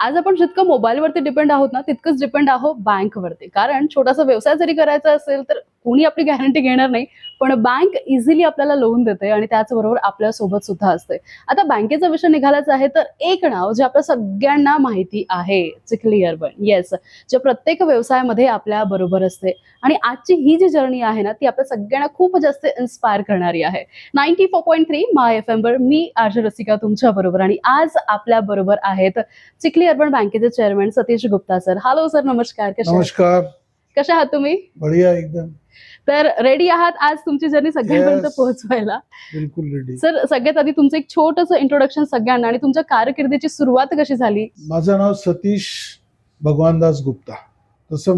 आज आपण जितकं मोबाईलवरती डिपेंड आहोत ना, तितकंच डिपेंड आहोत बँकवरती. कारण छोटासा व्यवसाय जरी करायचा असेल, तर कोणी आपली गॅरंटी घेणार नाही. पण बँक इझिली आपल्याला लोन देते आणि त्याचबरोबर आपल्यासोबत सुद्धा असते. आता बँकेचा विषय निघालाच आहे, तर एक नाव जे आपल्या सगळ्यांना माहिती आहे, चिखली अर्बन. येस, जे प्रत्येक व्यवसायामध्ये आपल्या बरोबर असते आणि आजची ही जी जर्नी आहे ना, ती आपल्या सगळ्यांना खूप जास्त इन्स्पायर करणारी आहे. 94.3 माय एफएम वर मी आरजे रसिका तुमच्या बरोबर आणि आज आपल्या बरोबर आहेत चिखली अर्बन बँकेचे chairman Satish Gupta sir. Hello sir, नमस्कार. नमस्कार. कशा आहात तुम्ही? बढ़िया एकदम. तर रेडी आहात आज तुमची जर्नी सगळ्यांपर्यंत Yes. पोहोचवायला? बिलकुल रेडी. सर, सगळ्यात आधी तुमचं एक छोटंसं इंट्रोडक्शन सगळ्यांना आणि तुमच्या कारकिर्दीची सुरुवात कशी झाली? माझं नाव सतीश भगवानदास गुप्ता. तसं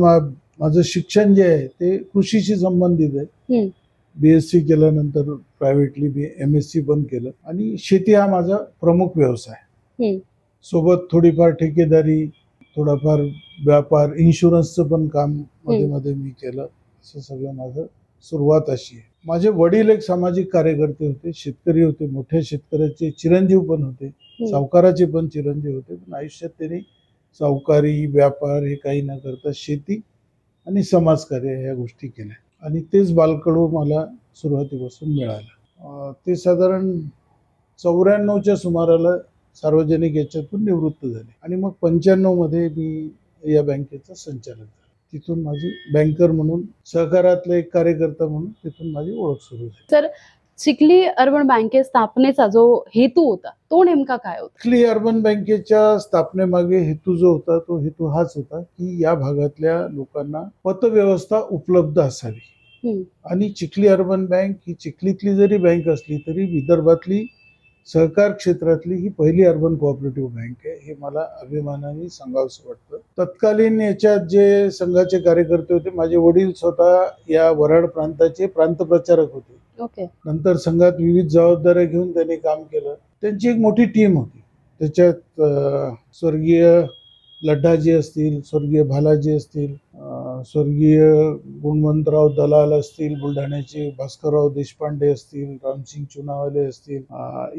माझं शिक्षण जे आहे ते कृषीशी संबंधित आहे. BSc केल्यानंतर प्रायव्हेटली MSc पण केलं आणि शेती हा माझा प्रमुख व्यवसाय. सोबत थोडीफार ठेकेदारी, थोडाफार व्यापार, इन्शुरन्सचं पण काम मध्ये मध्ये मी केलं. असं सगळं माझं सुरुवात अशी आहे. माझे वडील एक सामाजिक कार्यकर्ते होते, शेतकरी होते, मोठ्या शेतकऱ्याचे चिरंजीव पण होते, सावकाराचे पण चिरंजीव होते. पण आयुष्यात त्यांनी सावकारी, व्यापार हे काही न करता शेती आणि समाजकार्य ह्या गोष्टी केल्या आणि तेच बालकडू मला सुरुवातीपासून मिळालं. ते साधारण 94च्या सुमाराला सार्वजनिक याच्यातून निवृत्त झाले आणि मग 95 मध्ये मी या बँकेचं संचालक झालो. तिथून माझी बँकर म्हणून, सहकारातला एक कार्यकर्ता म्हणून तिथून माझी ओळख सुरू झाली. तर चिखली अर्बन बँके स्थापनेचा जो हेतू होता तो नेमका काय होता? चिखली अर्बन बँकेच्या स्थापनेमागे हेतू जो होता तो हेतू हाच होता की या भागातल्या लोकांना पतव्यवस्था उपलब्ध असावी आणि चिखली अर्बन बँक ही चिखलीतली जरी बँक असली तरी विदर्भातली सहकार क्षेत्रातली ही पहिली अर्बन कोऑपरेटिव्ह बँक आहे. हे मला अभिमानाने सांगावंसं वाटतं. तत्कालीन याच्यात जे संघाचे कार्यकर्ते होते, माझे वडील स्वतः या वऱ्हाड प्रांताचे प्रांत प्रचारक होते. नंतर संघात विविध जबाबदाऱ्या घेऊन त्यांनी काम केलं. त्यांची एक मोठी टीम होती. त्याच्यात स्वर्गीय लड्डाजी असतील, स्वर्गीय भालाजी असतील, स्वर्गीय गुणवंतराव दलाल असतील, बुलढाण्याचे भास्करराव देशपांडे असतील, रामसिंग चुनावाले असतील,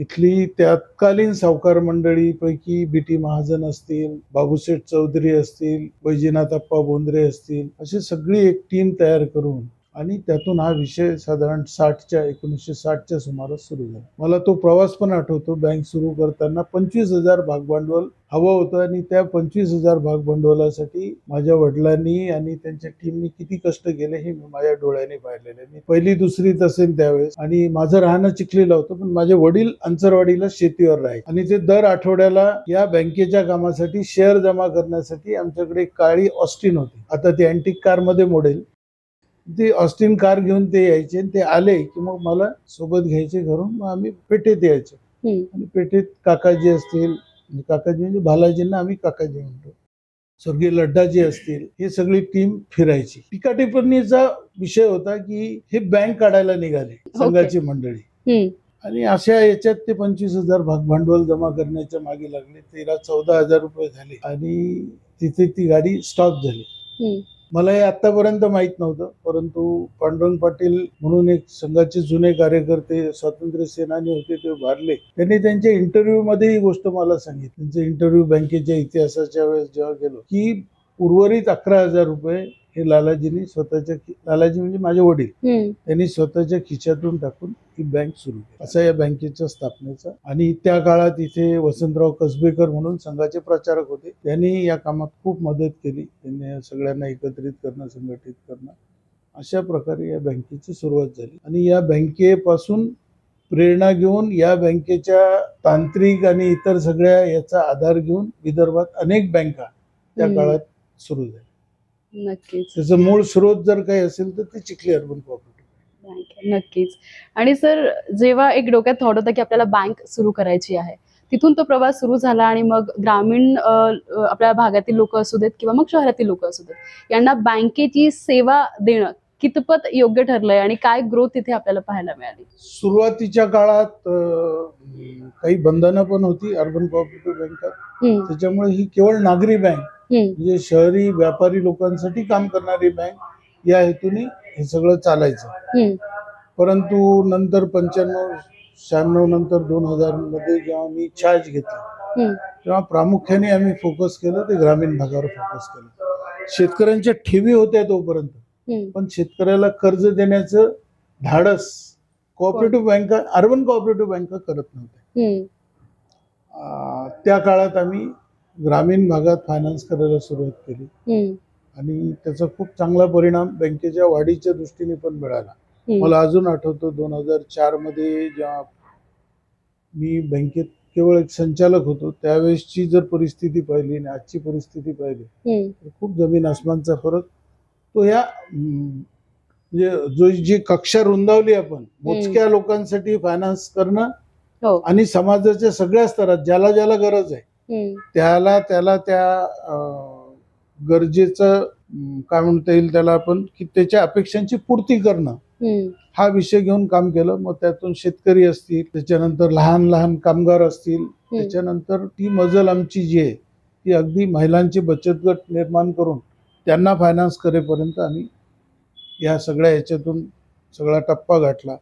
इथली तत्कालीन सावकार मंडळी पैकी BT महाजन असतील, बाबूसेठ चौधरी असतील, बैजनाथ अप्पा बोंद्रे असतील, अशी सगळी एक टीम तयार करून आणि त्यातून हा विषय साधारण 1960च्या सुमारास सुरू झाला. मला तो प्रवास पण आठवतो. बँक सुरू करताना 25,000 भागभांडवल हवं होतं आणि त्या 25,000 भागभांडवलासाठी माझ्या वडिलांनी आणि त्यांच्या टीमनी किती कष्ट केले हे मी माझ्या डोळ्यांनी पाहिलेले. मी पहिली दुसरीत असेल त्यावेळेस आणि माझं राहणं चिखलीला होतं, पण माझे वडील अंचरवाडीला शेतीवर राहायचे आणि ते दर आठवड्याला या बँकेच्या कामासाठी शेअर जमा करण्यासाठी आमच्याकडे काळी ऑस्टिन होती. आता ती अँटिक कार मध्ये मॉडेल, ती ऑस्टिन कार घेऊन ते यायचे आणि ते आले की मग मला सोबत घ्यायचे घरून. मग आम्ही पेठेत यायचो आणि पेठेत काकाजी असतील, काकाजी म्हणजे भालाजींना आम्ही काकाजी म्हणतो, स्वर्गीय लड्डाजी असतील, हे सगळी टीम फिरायची. टीकाटिप्पणीचा विषय होता की हे बँक काढायला निघाले संघाची मंडळी आणि अशा याच्यात ते 25,000 भागभांडवल जमा करण्याच्या मागे लागले. 13-14 हजार रुपये झाले आणि तिथे ती गाडी स्टॉप झाली. मला हे आतापर्यंत माहित नव्हतं, परंतु पांडुरंग पाटील म्हणून एक संघाचे जुने कार्यकर्ते, स्वातंत्र्य सेनानी होते, ते वारले. त्यांनी त्यांच्या इंटरव्ह्यू मध्ये ही गोष्ट मला सांगितली. त्यांचे इंटरव्ह्यू बँकेच्या इतिहासाच्या वेळेस जेव्हा गेलो की उर्वरित 11,000 रुपये हे लालाजींनी स्वतःच्या, लालाजी म्हणजे माझे वडील, त्यांनी स्वतःच्या खिशातून टाकून ही बँक सुरू केली. असा या बँकेच्या स्थापनेचा. आणि त्या काळात इथे वसंतराव कसबेकर म्हणून संघाचे प्रचारक होते, त्यांनी या कामात खूप मदत केली. त्यांनी सगळ्यांना एकत्रित करणं, संघटित करणं, अशा प्रकारे या बँकेची सुरुवात झाली. आणि या बँकेपासून प्रेरणा घेऊन या बँकेच्या तांत्रिक आणि इतर सगळ्या याचा आधार घेऊन विदर्भात अनेक बँका त्या काळात सुरू झाल्या. नक्कीच. त्याचं मूळ स्रोत जर काही असेल तर ते चिखली अर्बन कोऑपरेटिव्ह बँक. नक्कीच. आणि सर, जेव्हा एक डोक्यात थॉट होता की आपल्याला बँक सुरू करायची आहे, तिथून तो प्रवास सुरू झाला आणि मग ग्रामीण आपल्या भागातील लोक असू देत किंवा मग शहरातील लोक असू देत, यांना बँकेची सेवा देणं कितपत योग्य ठरलंय आणि काय ग्रोथ तिथे आपल्याला पाहायला मिळाली? सुरुवातीच्या काळात काही बंधनं पण होती अर्बन कोऑपरेटिव्ह बँकात. त्याच्यामुळे ही केवळ नागरी बँक, म्हणजे शहरी व्यापारी लोकांसाठी काम करणारी बँक या हेतूने हे सगळं चालायचं. परंतु नंतर 95-96 नंतर 2000 मध्ये जेव्हा मी चार्ज घेतला तेव्हा प्रामुख्याने आम्ही फोकस केलं ते ग्रामीण भागावर फोकस केलं. शेतकऱ्यांच्या ठेवी होत्या तोपर्यंत, पण शेतकऱ्याला कर्ज देण्याचं धाडस कोऑपरेटिव्ह बँका, अर्बन कोऑपरेटिव्ह बँका करत नव्हत्या. त्या काळात आम्ही ग्रामीण भागात फायनान्स करायला सुरुवात केली आणि त्याचा खूप चांगला परिणाम बँकेच्या वाढीच्या दृष्टीने पण मिळाला. मला अजून आठवतं 2004 मध्ये जेव्हा मी बँकेत केवळ एक संचालक होतो, त्यावेळेसची जर परिस्थिती पाहिली आणि आजची परिस्थिती पाहिली तर खूप जमीन आसमानचा फरक. तो ह्या म्हणजे जी कक्षा रुंदावली आपण, मोजक्या लोकांसाठी फायनान्स करणं आणि समाजाच्या सगळ्या स्तरात ज्याला ज्याला गरज आहे त्याला त्या गरजेचं काय म्हणता येईल त्याला आपण, की त्याच्या अपेक्षांची पूर्ती करणं हा विषय घेऊन काम केलं. मग त्यातून शेतकरी असतील, त्याच्यानंतर लहान लहान कामगार असतील, त्याच्यानंतर ती मजल आमची जी आहे ती अगदी महिलांचे बचत गट निर्माण करून त्यांना फायनान्स करेपर्यंत आम्ही या सगळ्या याच्यातून सगळा टप्पा गाठला.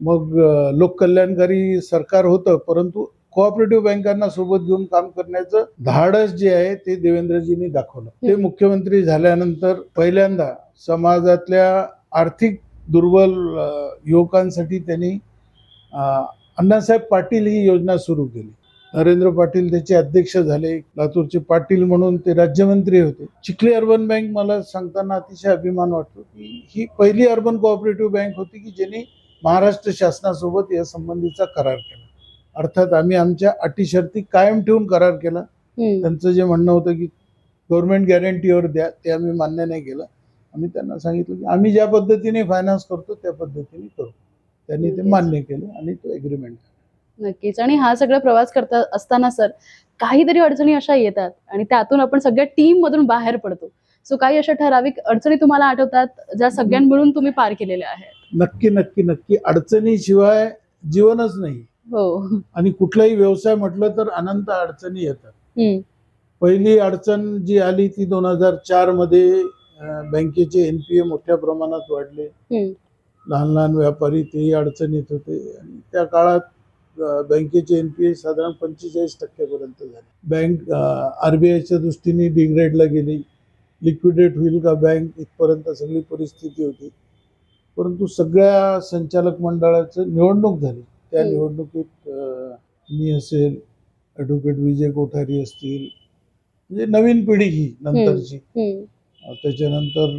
मग लोककल्याणकारी सरकार होतं, परंतु कोऑपरेटिव्ह बँकांना सोबत घेऊन काम करण्याचं धाडस जे आहे ते देवेंद्रजींनी दाखवलं. ते मुख्यमंत्री झाल्यानंतर पहिल्यांदा समाजातल्या आर्थिक दुर्बल युवकांसाठी त्यांनी अण्णासाहेब पाटील ही योजना सुरू केली. नरेंद्र पाटील त्याचे अध्यक्ष झाले. लातूरचे पाटील म्हणून ते राज्यमंत्री होते. चिखली अर्बन बँक मला सांगताना अतिशय अभिमान वाटतो की ही पहिली अर्बन कोऑपरेटिव्ह बँक होती की ज्यांनी महाराष्ट्र शासनासोबत या संबंधीचा करार केला. अर्थात आम्ही आमच्या अटी शर्ती कायम ठेवून करार केला. त्यांचं जे म्हणणं होतं की गव्हर्नमेंट गॅरंटीवर द्या, ते आम्ही मान्य नाही केलं. आम्ही त्यांना सांगितलं की आम्ही ज्या पद्धतीने फायनान्स करतो त्या पद्धतीने करू. त्यांनी ते मान्य केलं आणि तो एग्रीमेंट. नक्कीच. आणि हा सगळा प्रवास करता असताना सर काहीतरी अडचणी अशा येतात आणि त्यातून आपण सगळ्या टीम मधून बाहेर पडतो. सो काही अशा ठराविक अडचणी तुम्हाला आठवतात ज्या सगळ्यांनी मिळून तुम्ही पार केलेल्या आहेत? नक्की नक्की नक्की. अडचणीशिवाय जीवनच नाही. हो. आणि कुठलाही व्यवसाय म्हटलं तर अनंत अडचणी येतात. पहिली अडचण जी आली ती 2004 मध्ये बँकेचे NPA मोठ्या प्रमाणात वाढले. लहान लहान व्यापारी तेही अडचणीत होते आणि त्या काळात बँकेचे NPA साधारण 45% पर्यंत झाले. बँक RBIच्या दृष्टीने डिग्रेडला गेली. लिक्विडेट होईल का बँक इथपर्यंत सगळी परिस्थिती होती. परंतु सगळ्या संचालक मंडळाचं निवडणूक झाली. त्या निवडणुकीत मी असेल, ॲडव्होकेट विजय कोठारी असतील, म्हणजे नवीन पिढी ही नंतरची, त्याच्यानंतर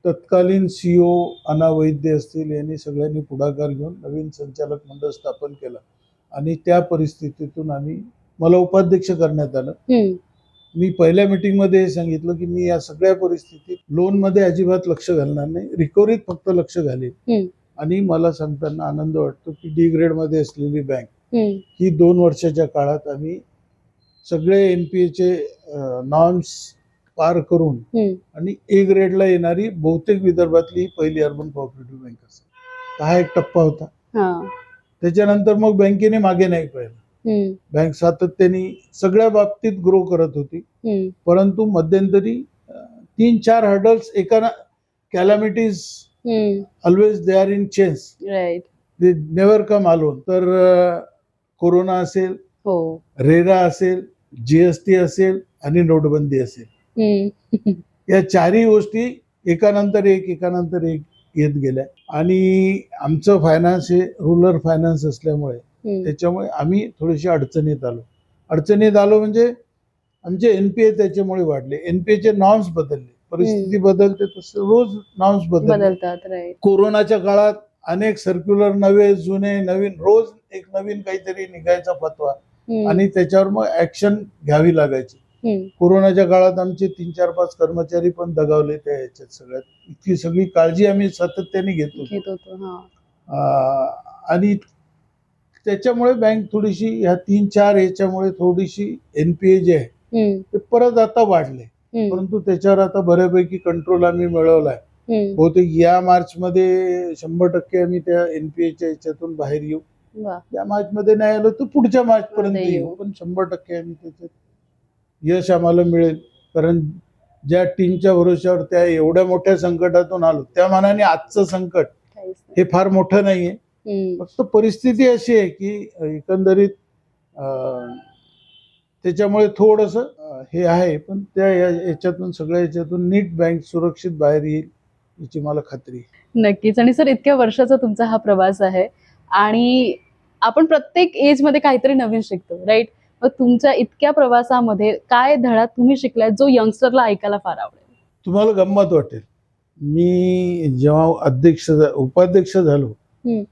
तत्कालीन CEO अना वैद्य असतील, यांनी सगळ्यांनी पुढाकार घेऊन नवीन संचालक मंडळ स्थापन केलं आणि त्या परिस्थितीतून मला उपाध्यक्ष करण्यात आलं. मी पहिल्या मीटिंगमध्ये हे सांगितलं की मी या सगळ्या परिस्थितीत लोनमध्ये अजिबात लक्ष घालणार नाही, रिकव्हरीत फक्त लक्ष घालेन. आणि मला सांगताना आनंद वाटतो की D ग्रेडमध्ये असलेली बँक ही 2 वर्षाच्या काळात आम्ही सगळे NPAचे नॉर्म्स पार करून आणि A ग्रेडला येणारी बहुतेक विदर्भातली ही पहिली अर्बन कोऑपरेटिव्ह बँक असेल. हा एक टप्पा होता. त्याच्यानंतर मग बँकेने मागे नाही पाहिलं. बँक सातत्याने सगळ्या बाबतीत ग्रो करत होती. परंतु मध्यंतरी 3-4 हर्डल्स, एका calamities always they are in change, they never come alone. तर कोरोना असेल, रेरा असेल, GST असेल आणि नोटबंदी असेल, या चारही गोष्टी एकानंतर एक येत गेल्या. आणि आमचं फायनान्स हे रुरल फायनान्स असल्यामुळे त्याच्यामुळे आम्ही थोडीशी अडचणीत आलो म्हणजे आमचे NPA त्याच्यामुळे वाढले. NPAचे नॉर्म्स बदलले, परिस्थिती बदलते तसं रोज नॉर्म्स बदलतात. कोरोनाच्या काळात अनेक सर्क्युलर नवे जुने नवीन, रोज एक नवीन काहीतरी निघायचा फतवा आणि त्याच्यावर मग ऍक्शन घ्यावी लागायची. कोरोनाच्या काळात आमचे 3-4-5 कर्मचारी पण दगावले त्या ह्याच्यात. सगळ्यात इतकी सगळी काळजी आम्ही सातत्याने घेत होतो. आणि त्याच्यामुळे बँक थोडीशी ह्या 3-4 याच्यामुळे थोडीशी NPA जे आहे ते परत आता वाढले. परंतु त्याच्यावर आता बऱ्यापैकी कंट्रोल आम्ही मिळवलाय. बहुतेक या मार्चमध्ये 100% आम्ही त्या NPAच्या याच्यातून बाहेर येऊ. या मार्चमध्ये नाही आलो तर पुढच्या मार्च पर्यंत येऊ, पण 100% आम्ही त्याच्यात यश आम्हाला मिळेल. कारण ज्या टीमच्या भरोश्यावर त्या एवढ्या मोठ्या संकटातून आलो, त्या मानाने आजचं संकट हे फार मोठं नाहीये. फक्त परिस्थिती अशी आहे की एकंदरीत त्याच्यामुळे थोडंसं हे आहे, पण त्या याच्यातून सगळ्या याच्यातून नीट बँक सुरक्षित बाहेर येईल याची मला खात्री आहे. नक्कीच. आणि सर, इतक्या वर्षाचा तुमचा हा प्रवास आहे आणि आपण प्रत्येक एज मध्ये काहीतरी नवीन शिकतो, राईट? मग तुमच्या इतक्या प्रवासामध्ये काय धडा तुम्ही शिकलाय जो यंगस्टरला ऐकायला फार आवडेल? तुम्हाला गंमत वाटेल, मी जेव्हा उपाध्यक्ष झालो हम्म.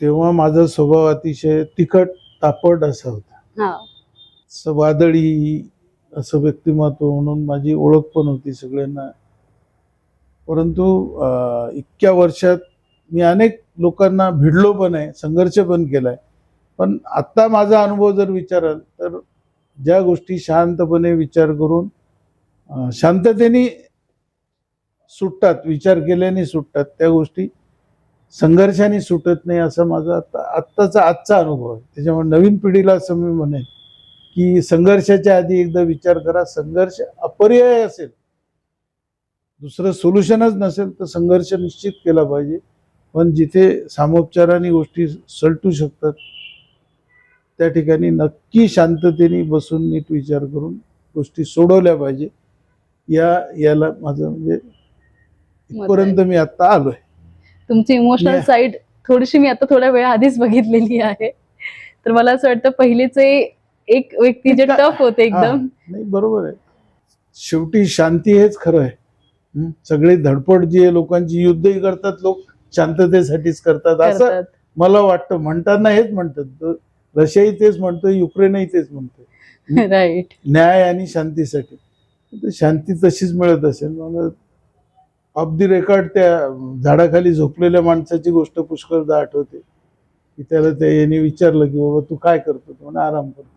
तेव्हा माझा स्वभाव अतिशय तिखट तापट असा होता. हा. असं वादळी असं व्यक्तिमत्व म्हणून माझी ओळख पण होती सगळ्यांना. परंतु इतक्या वर्षात मी अनेक लोकांना भिडलो पण आहे, संघर्ष पण केलाय. पण आता माझा अनुभव जर विचाराल तर ज्या गोष्टी शांतपणे विचार करून शांततेने सुटतात, विचार केल्याने सुटतात, त्या गोष्टी संघर्षाने सुटत नाही, असा माझा आजचा अनुभव आहे. त्याच्यामुळे नवीन पिढीला असं मी म्हणेन की संघर्षाच्या आधी एकदा विचार करा. संघर्ष अपरिहार्य असेल, दुसरं सोल्युशनच नसेल तर संघर्ष निश्चित केला पाहिजे. पण जिथे सामोपचाराने गोष्टी सलटू शकतात त्या ठिकाणी नक्की शांततेने बसून नीट विचार करून गोष्टी सोडवल्या पाहिजे. याला माझं म्हणजे इथपर्यंत मी आता आलोय. तुमची इमोशनल साईड थोडीशी मी आता थोड्या वेळ आधीच बघितलेली आहे. तर मला असं वाटतं पहिलेचे एक व्यक्ती जे टफ होते एकदम. नाही, बरोबर आहे. शेवटी शांती हेच खरं आहे. सगळी धडपड जी आहे लोकांची, युद्धही करतात लोक शांततेसाठीच करतात असं मला वाटतं. म्हणताना हेच म्हणतात, रशियाही तेच म्हणतोय, युक्रेनही तेच म्हणतोय, राईट, न्याय आणि शांतीसाठी. शांती तशीच मिळत असेल. मला ऑफ द रेकॉर्ड त्या झाडाखाली झोपलेल्या माणसाची गोष्ट पुष्कळदा आठवते की त्याला याने विचारलं की बाबा तू काय करतो? तो म्हणे आराम करतो.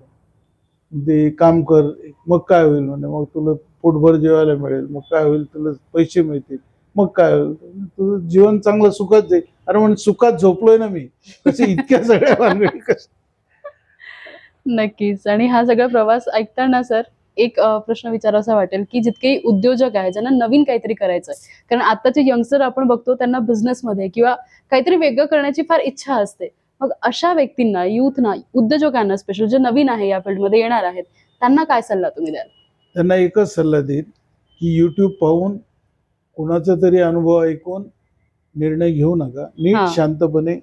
ते काम कर, मग काय होईल म्हणे, मग तुला पोटभर जेवायला मिळेल, मग काय होईल, तुला पैसे मिळतील, मग काय होईल, तुझं जीवन चांगलं सुखात जाईल. अरे म्हणजे सुखात झोपलोय ना मी, कसे इतक्या सगळ्या भानगडी कशा. नक्कीच. आणि हा सगळा प्रवास ऐकताना सर एक प्रश्न विचारायचा वाटेल की जितके उद्योजक आहेत ज्यांना नवीन काहीतरी करायचं आहे, कारण आताचे यंगस्टर आपण बघतो त्यांना बिझनेसमध्ये किंवा काहीतरी वेगळं करण्याची फार इच्छा असते. मग अशा व्यक्तींना, युथना, उद्योजकांना स्पेशल जे नवीन आहे या फील्डमध्ये येणार आहेत, त्यांना काय सल्ला तुम्ही द्याल? त्यांना एकच सल्ला देईल की YouTube पाहून कोणाचा तरी अनुभव ऐकून निर्णय घेऊ नका. नीट शांतपणे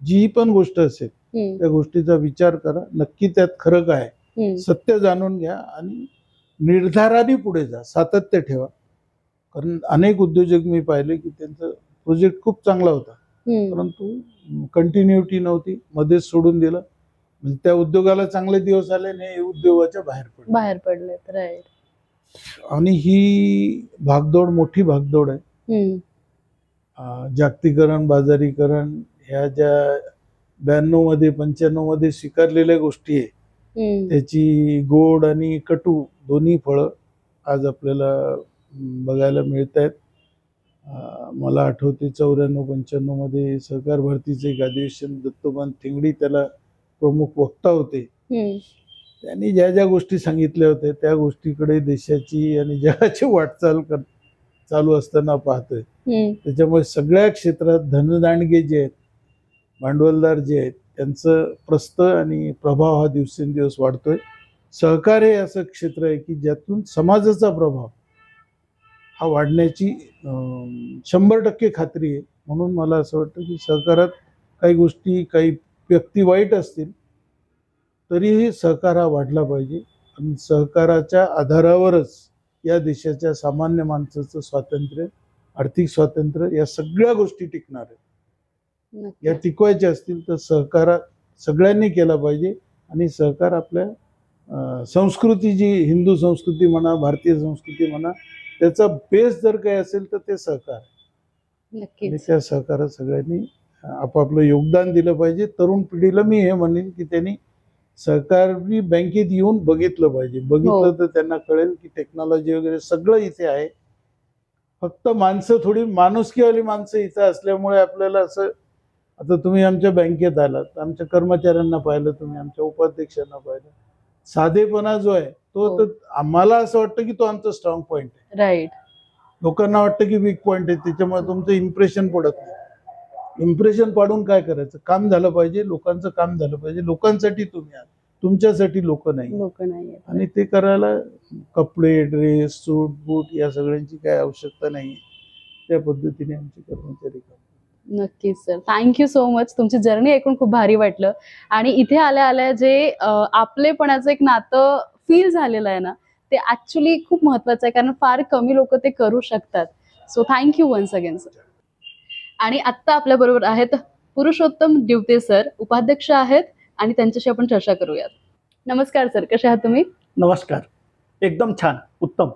जी पण गोष्ट असेल त्या गोष्टीचा विचार करा. नक्की त्यात खरं काय, सत्य जाणून घ्या आणि निर्धाराने पुढे जा. सातत्य ठेवा. कारण अनेक उद्योजक मी पाहिले की त्यांचा प्रोजेक्ट खूप चांगला होता, परंतु कंटिन्युटी नव्हती, मध्येच सोडून दिलं. म्हणजे त्या उद्योगाला चांगले दिवस आले आणि उद्योगाच्या बाहेर पडले. राईट. आणि ही भागदौड, मोठी भागदौड आहे. जागतिकीकरण, बाजारीकरण ह्या ज्या 92 मध्ये 95 मध्ये स्वीकारलेल्या गोष्टी आहे, त्याची गोड आणि कटू दोन्ही फळं आज आपल्याला बघायला मिळत आहेत. मला आठवते 94-95 मध्ये सहकार भरतीचे एक अधिवेशन, दत्तोपंत ठेंगडी त्याला प्रमुख वक्ता होते. त्यांनी ज्या ज्या गोष्टी सांगितल्या होत्या त्या गोष्टीकडे देशाची आणि जगाची वाटचाल चालू असताना पाहतोय. त्याच्यामुळे सगळ्या क्षेत्रात धनदांडगे जे आहेत, भांडवलदार जे आहेत, त्यांचं प्रस्थ आणि प्रभाव हा दिवसेंदिवस वाढतोय. सहकार हे असं क्षेत्र आहे की ज्यातून समाजाचा प्रभाव हा वाढण्याची 100% खात्री आहे. म्हणून मला असं वाटतं की सहकारात काही गोष्टी, काही व्यक्ती वाईट असतील तरीही सहकार हा वाढला पाहिजे. आणि सहकाराच्या आधारावरच या देशाच्या सामान्य माणसाचं स्वातंत्र्य, आर्थिक स्वातंत्र्य या सगळ्या गोष्टी टिकणार आहेत. या टिकवायच्या असतील तर सहकार सगळ्यांनी केला पाहिजे. आणि सहकार आपल्या संस्कृती, जी हिंदू संस्कृती म्हणा, भारतीय संस्कृती म्हणा, त्याचा बेस जर काही असेल तर ते सहकार. आणि त्या सहकारात सगळ्यांनी आपापलं योगदान दिलं पाहिजे. तरुण पिढीला मी हे म्हणेन की त्यांनी सहकारी बँकेत येऊन बघितलं पाहिजे. बघितलं तर त्यांना कळेल की टेक्नॉलॉजी वगैरे सगळं इथे आहे. फक्त माणसं, थोडी माणुसकीवाली माणसं इथं असल्यामुळे आपल्याला असं, आता तुम्ही आमच्या बँकेत आलात, आमच्या कर्मचाऱ्यांना पाहिलं, तुम्ही आमच्या उपाध्यक्षांना पाहिलं, साधेपणा जो आहे तो, तर आम्हाला असं वाटतं की तो आमचा स्ट्रॉंग पॉइंट आहे. राईट. लोकांना वाटतं की वीक पॉइंट आहे, त्याच्यामुळे तुमचं इम्प्रेशन पडत नाही. इम्प्रेशन पाडून काय करायचं? काम झालं पाहिजे, लोकांचं काम झालं पाहिजे. लोकांसाठी तुम्ही आहात, तुमच्यासाठी लोक नाही. लोक नाही आणि ते करायला कपडे, ड्रेस, सूट बूट या सगळ्यांची काय आवश्यकता नाही. त्या पद्धतीने आमचे कर्मचारी काम. नक्कीच सर, थँक्यू सो मच. तुमची जर्नी ऐकून खूप भारी वाटलं आणि इथे आल्या आल्या जे आपलेपणाचं एक नातं फील झालेलं आहे ना, ते ऍक्च्युली खूप महत्वाचं आहे, कारण फार कमी लोक ते करू शकतात. So thank you once again sir. आणि आत्ता आपल्या बरोबर आहेत पुरुषोत्तम दिवते सर, उपाध्यक्ष आहेत आणि त्यांच्याशी आपण चर्चा करूयात. नमस्कार सर, कसे आहात तुम्ही? नमस्कार. एकदम छान, उत्तम.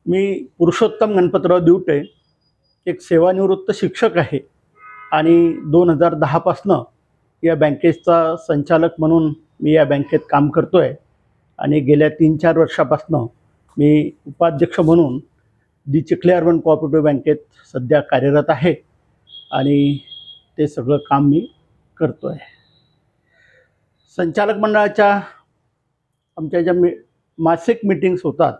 मी पुरुषोत्तम गणपतराव दिवटे, एक सेवानिवृत्त शिक्षक आहे आणि 2010 पासनं या बँकेचा संचालक म्हणून मी या बँकेत काम करतो आहे आणि गेल्या 3-4 वर्षापासनं मी उपाध्यक्ष म्हणून दी चिखली अर्बन कोऑपरेटिव्ह बँकेत सध्या कार्यरत आहे आणि ते सगळं काम मी करतो आहे. संचालक मंडळाच्या आमच्या ज्या मासिक मीटिंग्स होतात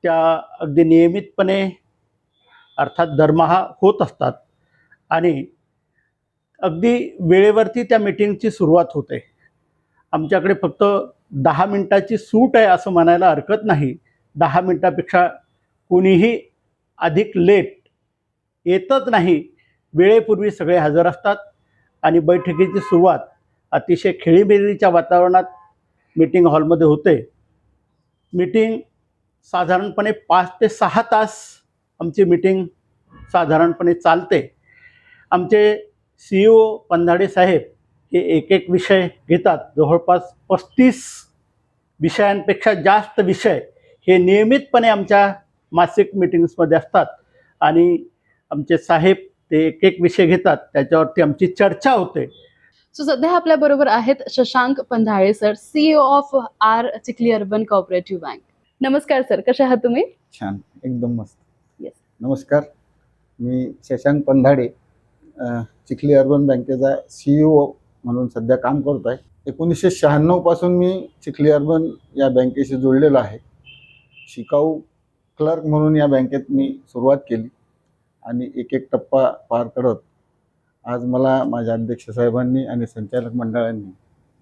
त्या अगदी नियमितपणे अर्थात दरमहा होत असतात आणि अगदी वेळेवरती त्या मीटिंगची सुरुवात होते. आमच्याकडे फक्त 10 मिनिटाची सूट आहे असं म्हणायला हरकत नाही. 10 मिनिटापेक्षा कोणीही अधिक लेट येतच नाही. वेळेपूर्वी सगळे हजर असतात आणि बैठकीची सुरुवात अतिशय खेळीमेळीच्या वातावरणात मीटिंग हॉलमध्ये होते. मीटिंग साधारणपणे 5 ते 6 तास आमची मीटिंग साधारणपणे चालते. आमचे CEO पंधाडे साहेब हे एक विषय घेतात. जवळपास 35 विषयांपेक्षा जास्त विषय हे नियमितपणे आमच्या मासिक मीटिंग्समध्ये असतात आणि आमचे साहेब ते एक विषय घेतात, त्याच्यावरती आमची चर्चा होते. सो सध्या आपल्या बरोबर आहेत Shashank Pandhale sir, CEO of our Chikhli urban cooperative bank. नमस्कार सर, कसे आहात तुम्ही? छान, एकदम मस्त. Yes. नमस्कार, मी शशांक पंधाडे, चिखली अर्बन बँकेचा CEO म्हणून सध्या काम करत आहे. 1996 पासून मी चिखली अर्बन या बँकेशी जोडलेलो आहे. शिकाऊ क्लर्क म्हणून या बँकेत मी सुरुवात केली आणि एक टप्पा पार करत आज मला माझ्या अध्यक्ष साहेबांनी आणि संचालक मंडळांनी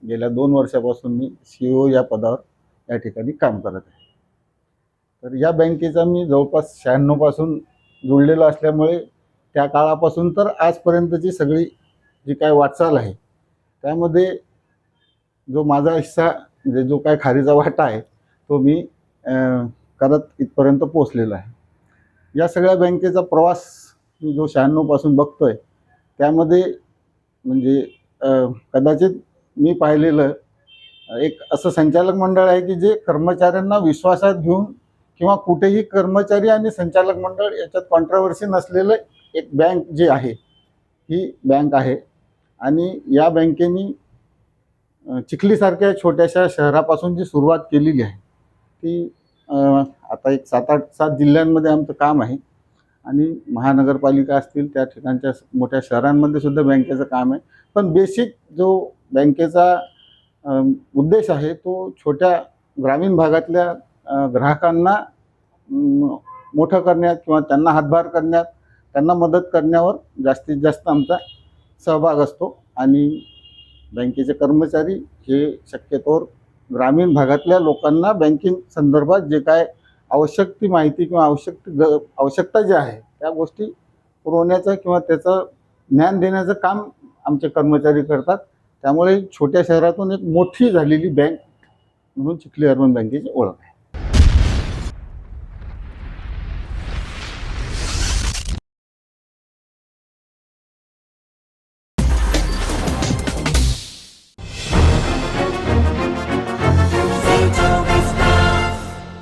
गेल्या 2 वर्षापासून मी CEO या पदावर या ठिकाणी काम करत आहे. तर या बँकेचा मी जवळपास 96 पासून जुळलेलो असल्यामुळे त्या काळापासून तर आजपर्यंतची सगळी जी काय वाटचाल आहे त्यामध्ये जो माझा हिस्सा म्हणजे जो काय खारीचा वाटा आहे तो मी करत इथपर्यंत पोहोचलेला आहे. या सगळ्या बँकेचा प्रवास मी जो 96 पासून बघतोय त्यामध्ये म्हणजे कदाचित मी पाहिलेलं एक असं संचालक मंडळ आहे की जे कर्मचाऱ्यांना विश्वासात घेऊन किंवा कुठेही कर्मचारी आणि संचालक मंडळ याच्यात कॉन्ट्रोवर्सी नसलेलं एक बँक जी आहे ही बँक आहे. आणि या बँकेने चिखलीसारख्या छोट्याशा शहरापासून जी सुरुवात केलेली आहे ती आता एक 7 जिल्ह्यांमध्ये आमचं काम आहे आणि महानगरपालिका असतील त्या ठिकाणच्या मोठ्या शहरांमध्ये सुद्धा बँकेचं काम आहे. पण बेसिक जो बँकेचा उद्देश आहे तो छोट्या ग्रामीण भागातल्या ग्राहकांना मोठं करण्यात किंवा त्यांना हातभार करण्यात, त्यांना मदत करण्यावर जास्तीत जास्त आमचा सहभाग असतो. आणि बँकेचे कर्मचारी हे शक्यतोवर ग्रामीण भागातल्या लोकांना बँकिंग संदर्भात जे काय आवश्यक ती माहिती किंवा आवश्यकता जी आहे त्या गोष्टी पुरवण्याचं किंवा त्याचं ज्ञान देण्याचं काम आमचे कर्मचारी करतात. त्यामुळे छोट्या शहरातून एक मोठी झालेली बँक म्हणून चिखली अर्बन बँकेची ओळख आहे.